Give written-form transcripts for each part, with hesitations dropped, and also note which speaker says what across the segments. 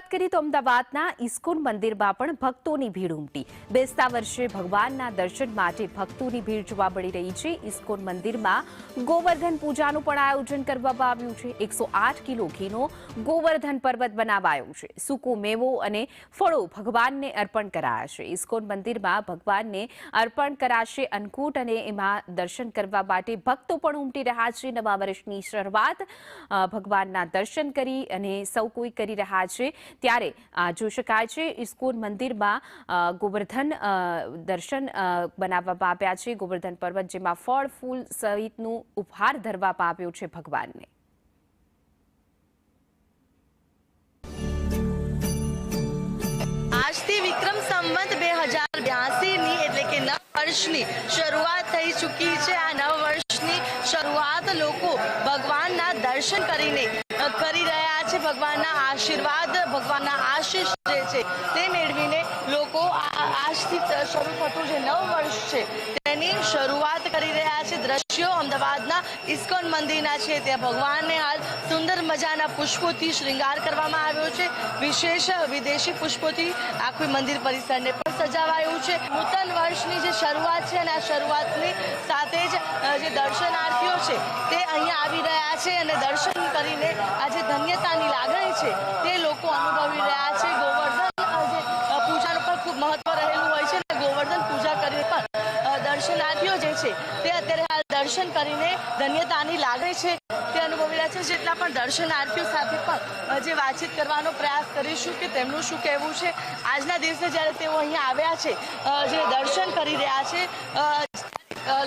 Speaker 1: વાત કરીએ તો અમદાવાદના ઇસ્કોન મંદિરમાં પણ ભક્તોની ભીડ ઉમટી। બેસતા વર્ષે ભગવાનના દર્શન માટે ભક્તોની ભીડ જોવા મળી રહી છે। ઇસ્કોન મંદિરમાં ગોવર્ધન પૂજાનું પણ આયોજન કરવામાં આવ્યું છે। 108 કિલો ઘીનો ગોવર્ધન પર્વત બનાવાયો છે। સૂકો મેવો અને ફળો ભગવાનને અર્પણ કરાયા છે। ઇસ્કોન મંદિરમાં ભગવાનને અર્પણ કરાશે અન્નકૂટ અને એમાં દર્શન કરવા માટે ભક્તો પણ ઉમટી રહ્યા છે। નવા વર્ષની શરૂઆત ભગવાનના દર્શન કરી અને સૌ કોઈ કરી રહ્યા છે। ત્યારે જોઈ શકાય છે ઇસ્કોન મંદિરમાં ગોવર્ધન દર્શન બનાવવામાં આવ્યા છે। ગોવર્ધન પર્વત જેમાં ફળ ફૂલ સહિતનું ઉપહાર ધરવામાં આવ્યો છે ભગવાનને।
Speaker 2: આજથી વિક્રમ સંવત 2082 એટલે કે નવ વર્ષની શરૂઆત થઈ ચૂકી છે। આ નવ વર્ષની શરૂઆત લોકો ભગવાનના દર્શન કરીને કરી રહ્યા છે। ભગવાનના આશીર્વાદ ભગવાનના આશીષ જે છે તે મેળવીને લોકો આજથી શરૂ થતું જે નવ વર્ષ છે તેની શરૂઆત કરી રહ્યા છે। દ્રશ્યો અમદાવાદના ઇસ્કોન મંદિરના છે। ત્યાં ભગવાનને હાલ સુંદર મજાના પુષ્પોથી શ્રૃંગાર કરવામાં આવ્યો છે। વિશેષ વિદેશી પુષ્પોથી આખું મંદિર પરિસરને પણ સજાવાયું છે। નૂતન વર્ષની જે શરૂઆત છે અને આ શરૂઆતની સાથે જ જે દર્શનાર્થીઓ છે તે અહીંયા આવી રહ્યા છે અને દર્શન કરીને આ જે ધન્યતાની લાગણી છે તે લોકો અનુભવી રહ્યા છે। ગોવર્ધન જે પૂજાનું પણ ખૂબ મહત્વ રહેલું હોય છે અને ગોવર્ધન પૂજા કરીને પણ દર્શનાર્થીઓ જે છે તે અત્યારે હાલ દર્શન કરીને ધન્યતાની લાગણી છે તે અનુભવી રહ્યા છે। જેટલા પણ દર્શનાર્થીઓ સાથે પણ જે વાતચીત કરવાનો પ્રયાસ કરીશું કે તેમનું શું કહેવું છે આજના દિવસે જ્યારે તેઓ અહીંયા આવ્યા છે જે દર્શન કરી રહ્યા છે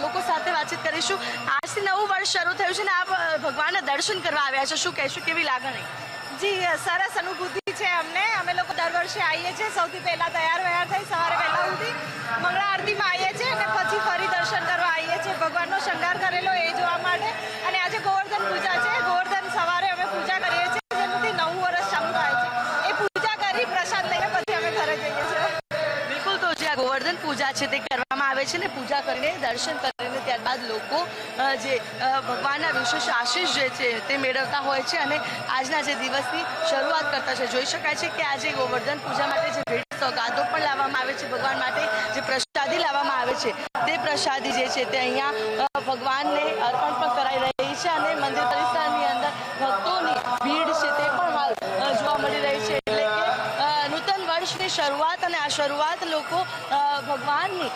Speaker 2: લોકો સાથે વાતચીત કરીશું। આજથી નવું વર્ષ શરૂ થયું છે ને આપ ભગવાનના દર્શન કરવા આવ્યા છો, શું કહેશું, કેવી લાગણી?
Speaker 3: જી સરસ અનુભૂતિ છે અમને। અમે લોકો દર વર્ષે આવીએ છીએ। સૌથી પહેલાં તૈયાર થઈ સવારે વહેલા ઉઠી મંગળા આરતીમાં આવીએ છીએ અને પછી ફરી દર્શન કરવા આવીએ છીએ ભગવાનનો શણગાર કરેલો એ જોવા માટે। અને આજે ગોવર્ધન પૂજા છે। ગોવર્ધન સવારે અમે પૂજા કરીએ છીએ જેનાથી નવું વર્ષ ચાલુ થાય છે। એ પૂજા કરી પ્રસાદ લઈને પછી અમે ઘરે જઈએ છીએ।
Speaker 2: બિલકુલ, તો જે આ ગોવર્ધન પૂજા છે તે કરવામાં આવે છે ને પૂજા કરીને દર્શન કરીને ત્યારબાદ લોકો જે ભગવાનના વિશેષ આશીષ જે છે તે મેળવતા હોય છે અને આજના જે દિવસની શરૂઆત કરતા છે। જોઈ શકાય છે કે આજે ગોવર્ધન પૂજા માટે જે ભેટ સોગાદો પણ લાવવામાં આવે છે ભગવાન માટે, જે પ્રસાદી લાવવામાં આવે છે તે પ્રસાદી જે છે તે અહીંયા ભગવાનને અર્પણ પણ કરાઈ રહી છે અને મંદિર પરિસરની અંદર ભક્તોની ભીડ છે તે પણ હાલ જોવા મળી રહી છે। એટલે કે નૂતન વર્ષની શરૂઆત અને આ શરૂઆત લોકો ભગવાનની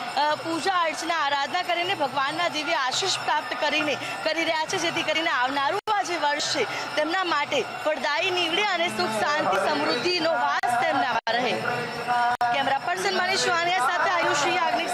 Speaker 2: પૂજા અર્ચના આરાધના કરીને ભગવાનના દિવ્ય આશીષ પ્રાપ્ત કરીને કરી રહ્યા છે, જેથી કરીને આવનારું આ જે વર્ષ છે તેમના માટે ફળદાયી નીવડે અને સુખ શાંતિ સમૃદ્ધિનો વાસ તેમના રહે। કેમેરા પર્સન મનીષ વાનિયા સાથે આયુષી યાજ્ઞિક।